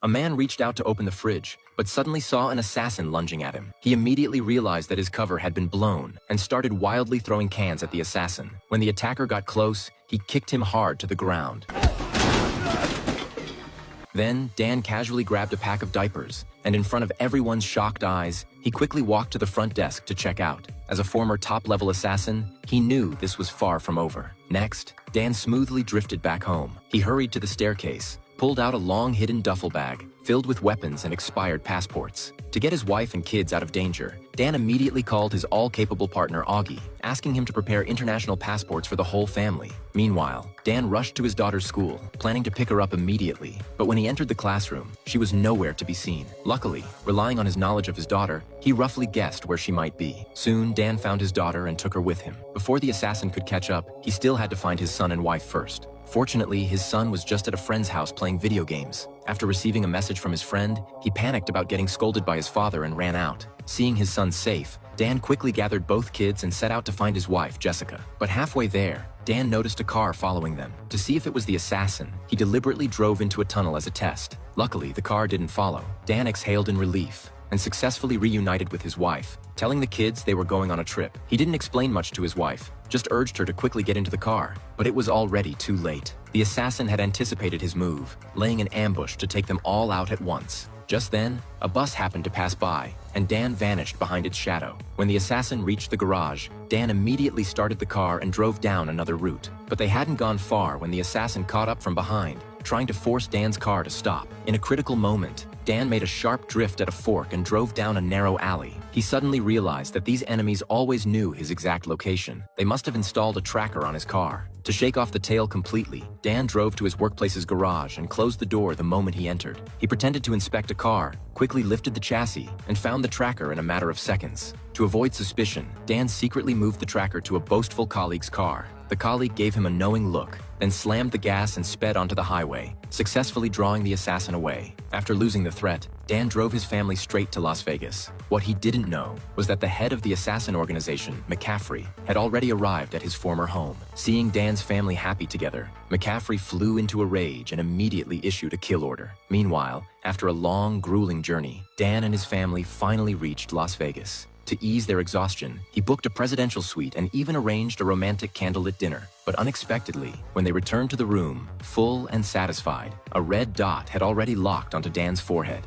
A man reached out to open the fridge, but suddenly saw an assassin lunging at him. He immediately realized that his cover had been blown and started wildly throwing cans at the assassin. When the attacker got close, he kicked him hard to the ground. Then, Dan casually grabbed a pack of diapers, and in front of everyone's shocked eyes, he quickly walked to the front desk to check out. As a former top-level assassin, he knew this was far from over. Next, Dan smoothly drifted back home. He hurried to the staircase, pulled out a long-hidden duffel bag filled with weapons and expired passports. To get his wife and kids out of danger, Dan immediately called his all-capable partner Augie, asking him to prepare international passports for the whole family. Meanwhile, Dan rushed to his daughter's school, planning to pick her up immediately. But when he entered the classroom, she was nowhere to be seen. Luckily, relying on his knowledge of his daughter, he roughly guessed where she might be. Soon, Dan found his daughter and took her with him. Before the assassin could catch up, he still had to find his son and wife first. Fortunately, his son was just at a friend's house playing video games. After receiving a message from his friend, he panicked about getting scolded by his father and ran out. Seeing his son safe, Dan quickly gathered both kids and set out to find his wife, Jessica. But halfway there, Dan noticed a car following them. To see if it was the assassin, he deliberately drove into a tunnel as a test. Luckily, the car didn't follow. Dan exhaled in relief and successfully reunited with his wife, telling the kids they were going on a trip. He didn't explain much to his wife, just urged her to quickly get into the car. But it was already too late. The assassin had anticipated his move, laying an ambush to take them all out at once. Just then, a bus happened to pass by, and Dan vanished behind its shadow. When the assassin reached the garage, Dan immediately started the car and drove down another route. But they hadn't gone far when the assassin caught up from behind, trying to force Dan's car to stop. In a critical moment, Dan made a sharp drift at a fork and drove down a narrow alley. He suddenly realized that these enemies always knew his exact location. They must have installed a tracker on his car. To shake off the tail completely, Dan drove to his workplace's garage and closed the door the moment he entered. He pretended to inspect a car, quickly lifted the chassis, and found the tracker in a matter of seconds. To avoid suspicion, Dan secretly moved the tracker to a boastful colleague's car. The colleague gave him a knowing look, then slammed the gas and sped onto the highway, successfully drawing the assassin away. After losing the threat, Dan drove his family straight to Las Vegas. What he didn't know was that the head of the assassin organization, McCaffrey, had already arrived at his former home. Seeing Dan's family happy together, McCaffrey flew into a rage and immediately issued a kill order. Meanwhile, after a long, grueling journey, Dan and his family finally reached Las Vegas. To ease their exhaustion, he booked a presidential suite and even arranged a romantic candlelit dinner. But unexpectedly, when they returned to the room, full and satisfied, a red dot had already locked onto Dan's forehead.